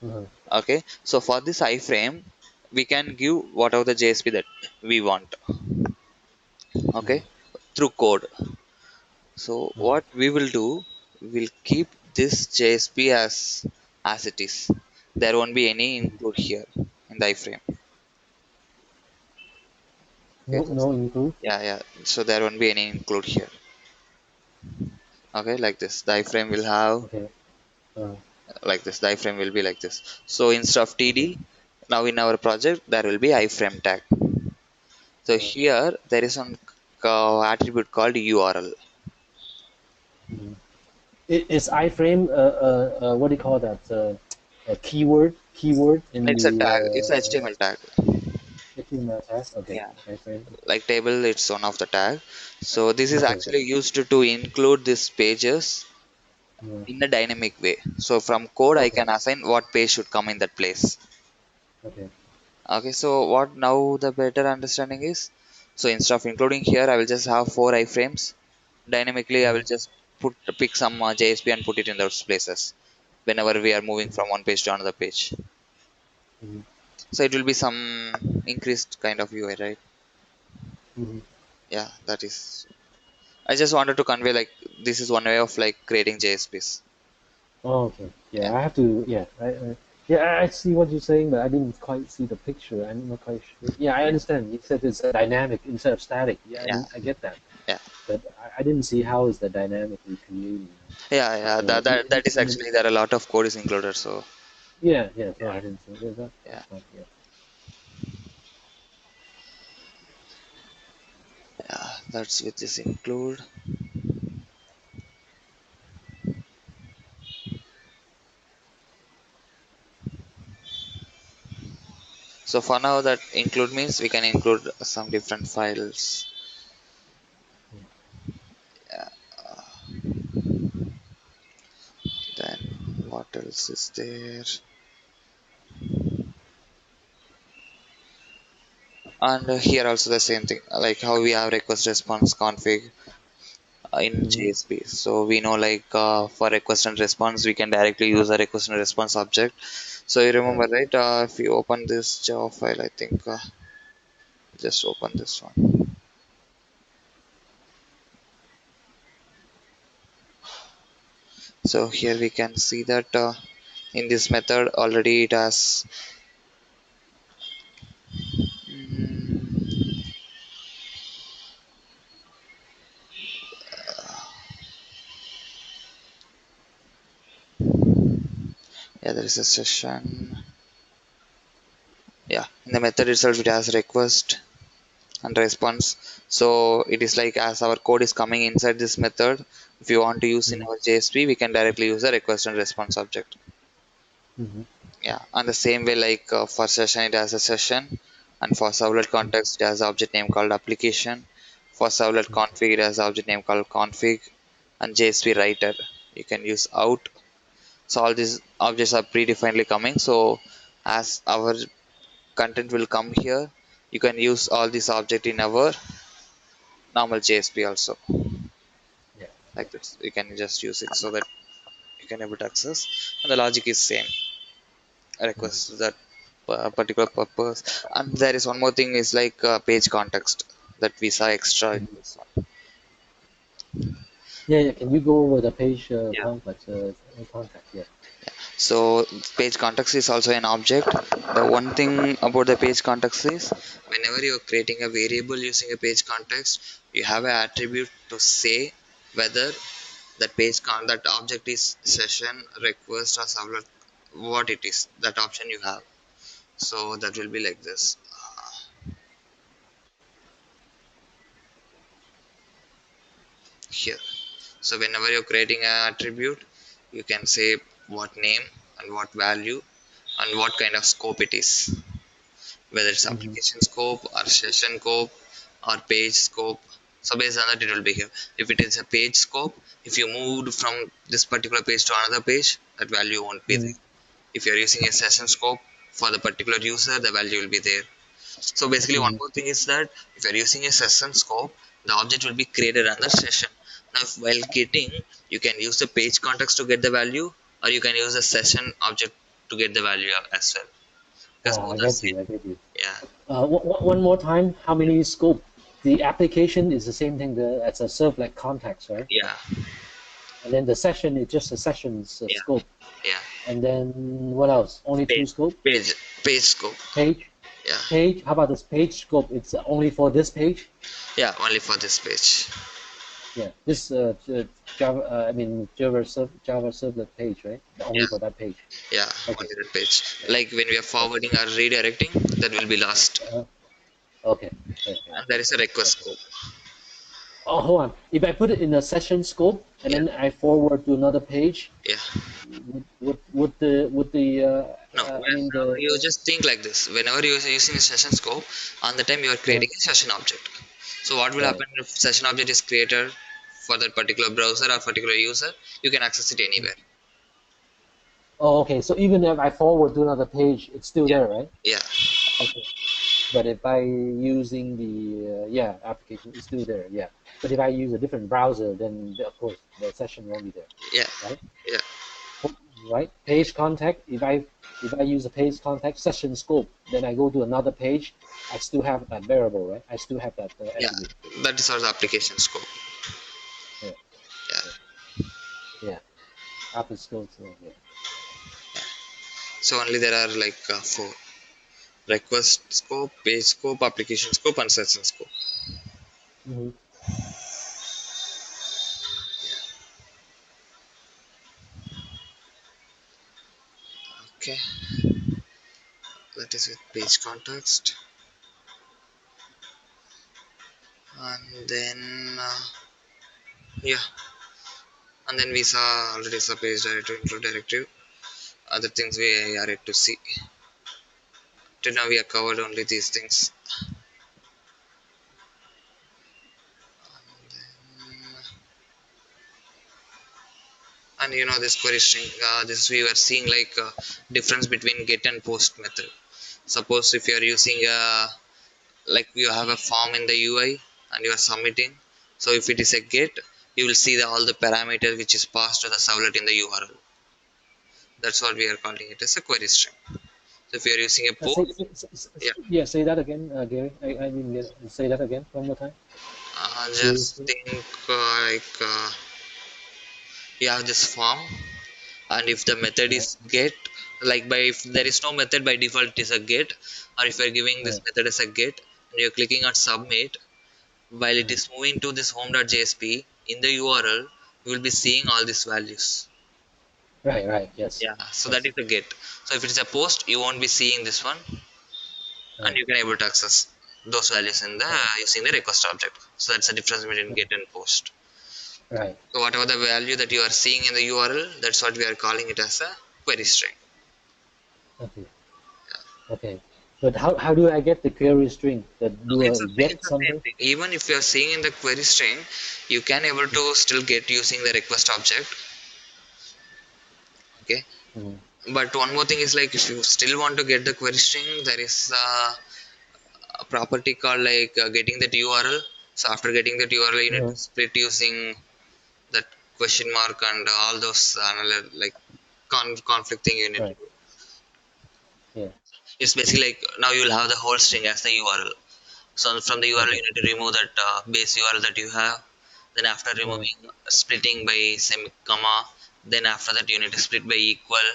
Uh-huh. Okay. So for this iframe, we can give whatever the JSP that we want. Uh-huh. Okay, through code. So Uh-huh. what we will do, we'll keep this JSP as it is. There won't be any include here in the iframe. Okay, No, no include. yeah, yeah. So there won't be any include here. Okay, like this. The iframe will have Okay. Uh, like this. The iframe will be like this. So instead of okay. TD, now in our project there will be iframe tag. So Uh, here there is one attribute called URL. mhm. Is iframe what do you call that? A keyword in It's a the tag. It's a HTML tag. HTML tag. Okay. Yeah. Iframe. Like table, it's one of the tag. So this is Okay. actually used to include these pages Uh, in a dynamic way. So from code, I okay. can assign what page should come in that place. Okay. Okay, so what now the better understanding is, so instead of including here, I will just have 4 iframes. Dynamically, I will Uh, just pick some JSP and put it in those places whenever we are moving mhm, from one page to another page. mhm, So it will be some increased kind of UI, right? mhm. Yeah, that is. I just wanted to convey like this is one way of like creating JSPs. Oh, okay. Yeah, Yeah, I have to. Yeah, yeah, I see what you're saying, but I didn't quite see the picture. I'm not quite sure. Yeah, I yeah, understand. You said it's a dynamic instead of static. Yeah, yeah, I get that. yeah, But I didn't see how is the dynamically creating. yeah, yeah. So That is actually there are a lot of code is included. So yeah, yeah. So I didn't see that. yeah, That's fine. Yeah. yeah. That's with this include. So for now, that include means we can include some different files. Yeah. Then what else is there? And here also the same thing, like how we have request response config in Mm-hmm. JSP. So we know like for request and response, we can directly use a request and response object. So you remember, Right. right? If you open this Java file, I think just open this one. So here we can see that in this method already it has mm, Yeah, there is a session. Yeah, in the method itself it has request and response. So it is like as our code is coming inside this method, if you want to use in Mm-hmm. our JSP, we can directly use the request and response object. Mm-hmm. Yeah, and the same way like for session it has a session, and for servlet context it has an object name called application. For servlet config it has an object name called config, and JSP writer you can use out. So all these objects are predefinedly coming. So as our content will come here, you can use all these object in our normal JSP also. Yeah. Like this you can just use it so that you can able to access, and the logic is same, Mm-hmm. request that particular purpose. And there is one more thing is like page context that we saw extra in Mm-hmm. this one. Yeah, yeah. Can you go over the page Yeah, complex contact? Yeah. so page context is also an object. The one thing about the page context is whenever you're creating a variable using a page context, you have an attribute to say whether that object is session, request, or servlet, what it is, that option you have. So that will be like this here. So whenever you're creating an attribute, you can say what name and what value and what kind of scope it is, whether it's Mm-hmm. application scope or session scope or page scope. So based on that it will be here. If it is a page scope, if you moved from this particular page to another page, that value won't be there. If you're using a session scope for the particular user, the value will be there. So basically one Mm-hmm. more thing is that if you're using a session scope, the object will be created under session. Now if while getting, you can use the page context to get the value, or you can use the session object to get the value as well, because Oh, both I are get same. you. I get you. Yeah, One more time. How many scope? The application is the same thing as a servlet context, right? yeah, And then the session is just a session's yeah, scope. yeah. And then what else? Only two Page, scope? page, page scope. Page? Yeah, Page? How about this page scope? It's only for this page? yeah, only for this page. Yeah, this Java, Java servlet page, right? Yeah, Only for that page. yeah, Okay. only that page. Yeah. Like when we are Okay. forwarding or redirecting, that will be lost. Uh, okay. Okay. Okay. And there is a request Okay. scope. Oh, hold on. If I put it in a session scope and Yeah, then I forward to another page, yeah. would the No, I mean the you just think like this. Whenever you are using a session scope, on the time you are creating a session object. So what will right. happen if session object is created for that particular browser or particular user? You can access it anywhere. Oh, okay. So even if I forward to another page, it's still Yeah, there, right? yeah, Okay. But if I using the yeah application, it's still there. Yeah. But if I use a different browser, then of course the session won't be there, yeah, right? yeah, Right. Page contact. If I use a page contact session scope, then I go to another page, I still have that variable, right? I still have that yeah. attribute. That is our application scope. Yeah. Yeah. Yeah. Yeah. After scope. Yeah. So only there are like four: request scope, page scope, application scope, and session scope. Hmm. Okay, that is with page context, and then yeah, and then we saw already saw page directory, include directory. Other things we are yet to see. Till now we have covered only these things. And you know this query string, this we were seeing like difference between get and post method. Suppose if you are using like you have a form in the UI and you are submitting. So if it is a get, you will see all the parameter which is passed to the servlet in the URL. That's what we are calling it as a query string. So if you are using a post, yeah, Yeah. Say that again, Gary. I didn't get it. Say that again one more time. just Seriously. think like you have this form, and if the method Right. is get, like by if there is no method by default it is a get, or if you're giving this Right. method as a get and you're clicking on submit, while it Right. is moving to this home.jsp in the URL, you will be seeing all these values. Right, right. Yes, Yeah, so that yes. is the get. So if it is a post, you won't be seeing this one, and Right, you can able to access those values in the right, using the request object. So that's the difference between right. get and post. Right. So whatever the value that you are seeing in the URL, that's what we are calling it as a query string. Okay, okay. But how do I get the query string? That No, do it's I it's get the same something? thing. Even if you are seeing in the query string, you can able to still get using the request object. Okay. Mm-hmm. But one more thing is like if you still want to get the query string, there is a property called like getting that URL. So after getting that URL, you need Uh-huh. to split using that question mark and all those like conflicting you need to Right. do. Yeah. It's basically like now you'll have the whole string as the URL. So from the URL, you Okay. need to remove that base URL that you have. Then after Uh, removing splitting by semi comma, then after that you need to split by equal.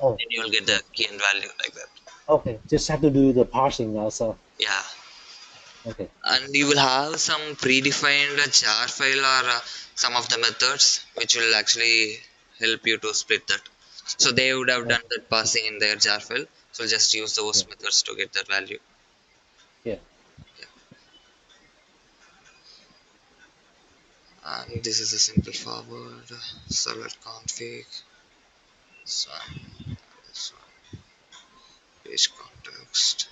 oh. Then you will get Okay. the key and value like that. Okay. Just have to do the parsing now. So. Yeah, Okay. and you will have some predefined jar file or some of the methods which will actually help you to split that. So they would have done Okay. that passing in their jar file. So just use Yeah. those methods to get that value. Yeah. And this is a simple forward server config. So this one, page context.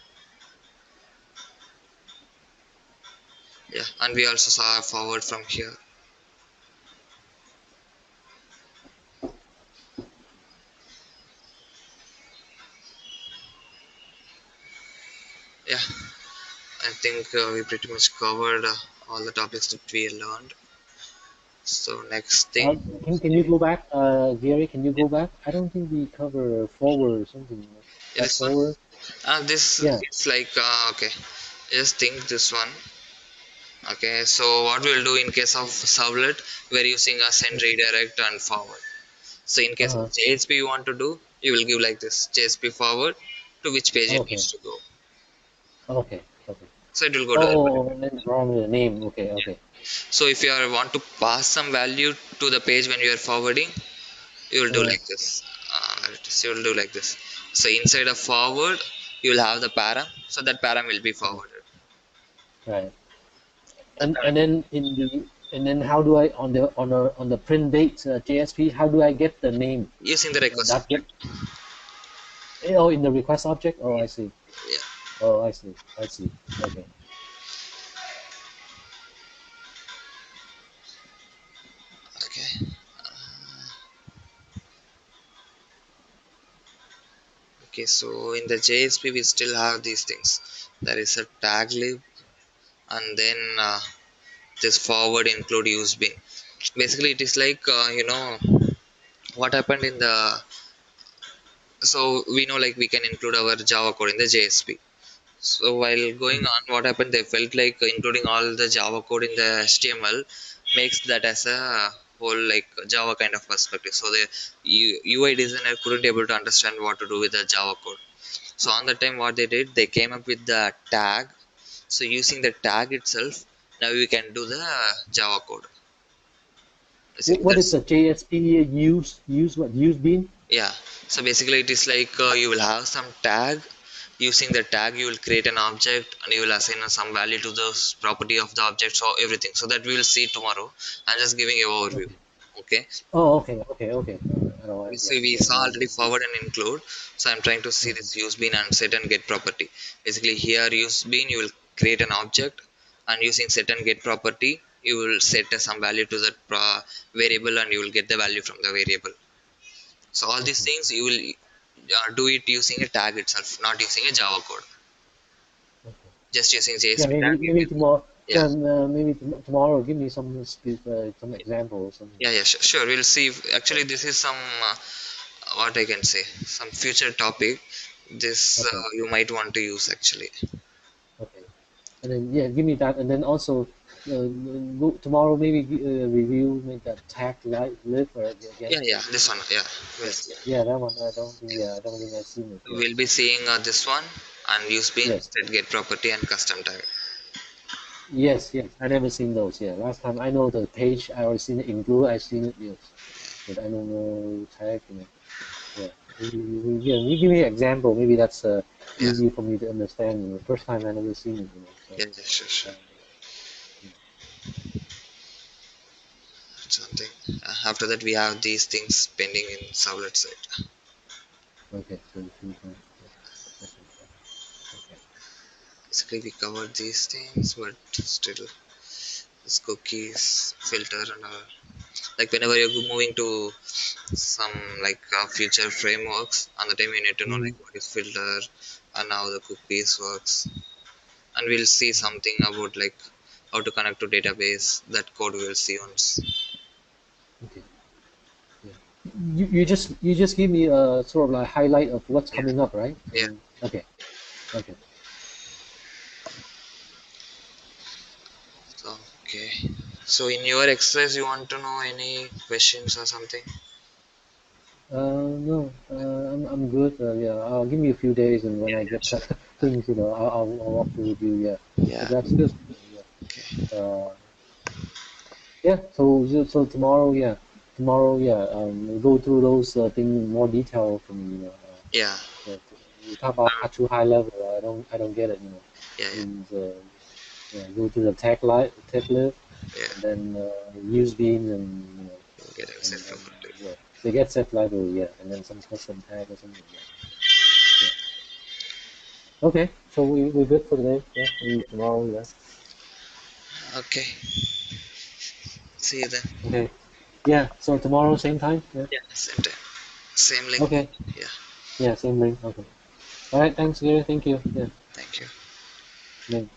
Yeah, and we also saw a forward from here. Yeah, I think we pretty much covered all the topics that we learned. So next thing, Can you go back, Gary? Can you go back? I don't think we cover forward or something. Fast this one. forward. This Yeah. it's like okay. Just think this one. Okay, so what we'll do in case of servlet, we're using a send redirect and forward. So in Uh case of huh. JSP you want to do, you will give like this JSP forward to which page it Okay. needs to go. Okay. Okay. So it will go to that. Oh, and then wrong with the name. Okay. Okay. So if you want to pass some value to the page when you are forwarding, you will do Uh, like this. You will do like this. So inside of forward, you will have the param. So that param will be okay. forwarded. Right. That And param then in the and then how do I on the print date JSP? How do I get the name? using the request That get object. oh in the request object. Oh, I see. Yeah. Oh, I see. I see. Okay. Okay. Okay. So in the JSP, we still have these things. There is a tag lib, and then this forward include use bin. Basically, it is like what happened in the. So we know like we can include our Java code in the JSP. So while going Mhm. on, what happened? They felt like including all the Java code in the HTML makes that as a whole like Java kind of perspective. So the UI designer couldn't able to understand what to do with the Java code. So on the time, what they did, they came up with the tag. So using the tag itself, now we can do the Java code. Basically, What is that's the JSP use what use bean? yeah. So basically, it is like you will have some tag. Using the tag, you will create an object and you will assign some value to the property of the object. So everything. So that we will see tomorrow. I'm just giving you overview. Okay. Okay. Oh, okay, okay, okay. I don't want, We yeah, see we yeah, saw now already forward and include. So I'm trying to see mhm, this use bean and set and get property. Basically, here use bean you will create an object and using set and get property you will set some value to that variable and you will get the value from the variable. So all these okay, things you will do it using a tag itself, not using a Java code. okay. Just using Yeah, JSP tag, maybe you maybe can. tomorrow. Yeah, Yeah, maybe tomorrow. Give me some examples. Something. yeah, yeah. Sure. We'll see. Actually, this is some what I can say, some future topic. This Okay, you might want to use actually. okay. And then yeah, give me that. And then also tomorrow maybe review make that tag live again. Yeah, yeah. This one. Yeah, we'll Yeah, see. yeah, that one. I don't think. Yeah, I don't think I've seen it So yet. we'll be seeing this one and use bean Yes, set get property and custom tag. yes, yes. I never seen those. Yeah, last time I know the page. I already seen it in Glue. I seen it. Yes. with animal tag, yeah. You give me an example. Maybe that's Yeah, easy for me to understand. First time I never seen it. So yeah, yeah, sure, sure. um, That's something. After that, we have these things pending in Servlet side. okay, so the few times. Yeah, second time. Okay. Basically, we covered these things, but still, this cookies, filter, and like whenever you're moving to some like future frameworks, on the time you need to know Mm, like what is filter and how the cookies works, and we'll see something about like how to connect to database. That code we'll see once. okay. Yeah. You just give me a sort of like highlight of what's Yeah, coming up, right? yeah. And okay, okay. So okay. So in your exercise, you want to know any questions or something? No, I'm good. Yeah, I'll give me a few days, and when Yeah, I yeah, get sure. things, I'll walk through with you. Yeah, Yeah. but that's good. Okay. Yeah. Yeah. So tomorrow, yeah, tomorrow. We'll go through those things in more detail from Yeah. yeah, you talk about too high level. I don't get it. Yeah. Yeah. Means yeah, go to the tech live, Yeah. and then use beans and Getting set and from it. yeah, they get set library, yeah, and then some custom tag or something. Yeah, yeah. Okay, so we're good for today. Yeah, maybe tomorrow. Yeah. Okay. See you then. Okay. Yeah. So tomorrow same time. Yeah. Yeah. Same time. Same link. Okay. Yeah. Yeah. Same link. Okay. All right. Thanks, Gary. Thank you. Yeah. Thank you. Then.